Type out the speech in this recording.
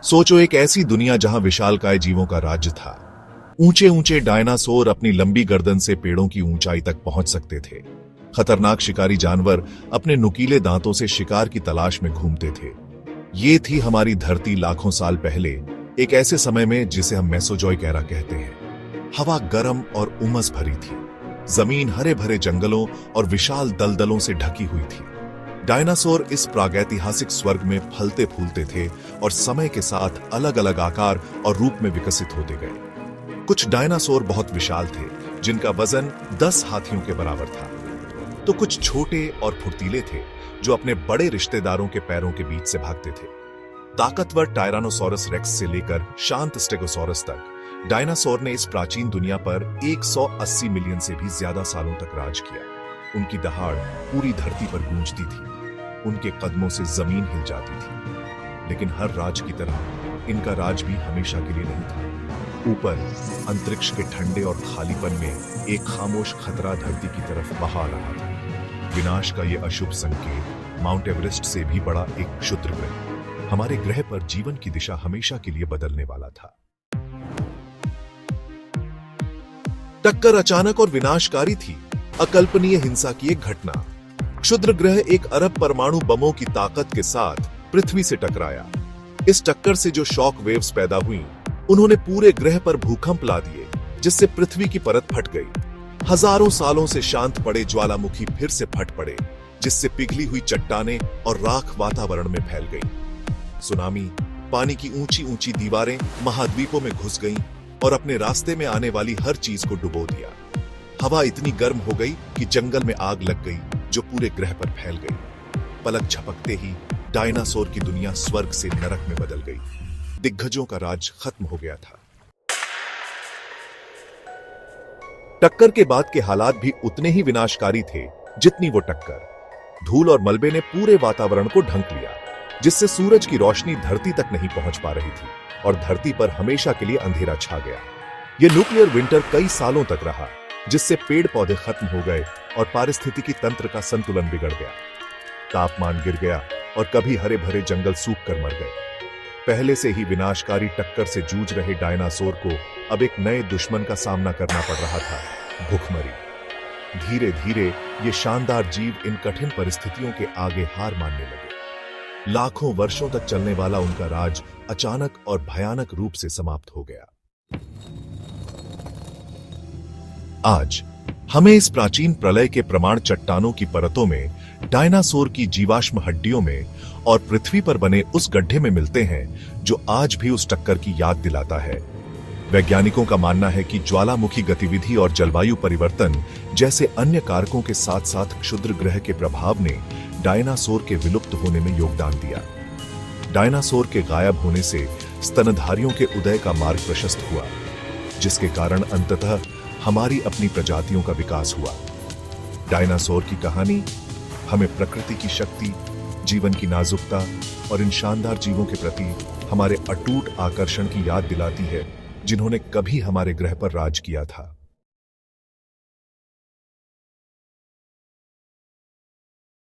सोचो, एक ऐसी दुनिया जहां विशालकाय जीवों का राज्य था। ऊंचे ऊंचे डायनासोर अपनी लंबी गर्दन से पेड़ों की ऊंचाई तक पहुंच सकते थे। खतरनाक शिकारी जानवर अपने नुकीले दांतों से शिकार की तलाश में घूमते थे। ये थी हमारी धरती लाखों साल पहले, एक ऐसे समय में जिसे हम मेसोजोइक एरा कहते हैं। हवा गर्म और उमस भरी थी। जमीन हरे भरे जंगलों और विशाल दलदलों से ढकी हुई थी। डायनासोर इस प्रागैतिहासिक स्वर्ग में फलते फूलते थे और समय के साथ अलग अलग आकार और रूप में विकसित होते गए। कुछ डायनासोर बहुत विशाल थे, जिनका वजन 10 हाथियों के बराबर था, तो कुछ छोटे और फुर्तीले थे जो अपने बड़े रिश्तेदारों के पैरों के बीच से भागते थे। ताकतवर टायरानोसोरस रेक्स से लेकर शांत स्टेगोसोरस तक डायनासोर ने इस प्राचीन दुनिया पर 180 मिलियन से भी ज्यादा सालों तक राज किया। उनकी दहाड़ पूरी धरती पर गूंजती थी। उनके कदमों से जमीन हिल जाती थी। लेकिन हर राज की तरह इनका राज भी हमेशा के लिए नहीं था। ऊपर अंतरिक्ष के ठंडे और खालीपन में एक खामोश खतरा धरती की तरफ बहा रहा था। विनाश का यह अशुभ संकेत माउंट एवरेस्ट से भी बड़ा एक क्षुद्र ग्रह हमारे ग्रह पर जीवन की दिशा हमेशा के लिए बदलने वाला था। टक्कर अचानक और विनाशकारी थी। अकल्पनीय हिंसा की एक घटना। क्षुद्र ग्रह एक अरब परमाणु बमों की ताकत के साथ पृथ्वी से टकराया। इस टक्कर से जो शॉक वेव्स पैदा हुई, उन्होंने पूरे ग्रह पर भूकंप ला दिए, जिससे पृथ्वी की परत फट गई। हजारों सालों से शांत पड़े ज्वालामुखी फिर से फट पड़े, जिससे पिघली हुई चट्टानें और राख वातावरण में फैल गई। सुनामी, पानी की ऊंची ऊंची दीवारें महाद्वीपों में घुस गईं और अपने रास्ते में आने वाली हर चीज को डुबो दिया। हवा इतनी गर्म हो गई कि जंगल में आग लग गई, जो पूरे ग्रह पर फैल गई। पलक झपकते ही डायनासोर की दुनिया स्वर्ग से नरक में बदल गई। दिग्गजों का राज खत्म हो गया था। टक्कर के बाद के हालात भी उतने ही विनाशकारी थे जितनी वो टक्कर। धूल और मलबे ने पूरे वातावरण को ढंक लिया, जिससे सूरज की रोशनी धरती तक नहीं पहुंच पा रही थी और धरती पर हमेशा के लिए अंधेरा छा गया। यह न्यूक्लियर विंटर कई सालों तक रहा, जिससे पेड़ पौधे खत्म हो गए और पारिस्थितिकी तंत्र का संतुलन बिगड़ गया। तापमान गिर गया और कभी हरे भरे जंगल सूख कर मर गए। पहले से ही विनाशकारी टक्कर से जूझ रहे डायनासोर को अब एक नए दुश्मन का सामना करना पड़ रहा था, भूखमरी। धीरे धीरे ये शानदार जीव इन कठिन परिस्थितियों के आगे हार मानने लगे। लाखों वर्षों तक चलने वाला उनका राज अचानक और भयानक रूप से समाप्त हो गया। आज हमें इस प्राचीन प्रलय के प्रमाण चट्टानों की परतों में, डायनासोर की जीवाश्म हड्डियों में और पृथ्वी पर बने उस गड्ढे में मिलते हैं जो आज भी उस टक्कर की याद दिलाता है। वैज्ञानिकों का मानना है कि ज्वालामुखी गतिविधि और जलवायु परिवर्तन जैसे अन्य कारकों के साथ साथ क्षुद्र ग्रह के प्रभाव ने डायनासोर के विलुप्त होने में योगदान दिया। डायनासोर के गायब होने से स्तनधारियों के उदय का मार्ग प्रशस्त हुआ, जिसके कारण अंततः हमारी अपनी प्रजातियों का विकास हुआ। डायनासोर की कहानी हमें प्रकृति की शक्ति, जीवन की नाजुकता और इन शानदार जीवों के प्रति हमारे अटूट आकर्षण की याद दिलाती है, जिन्होंने कभी हमारे ग्रह पर राज किया था।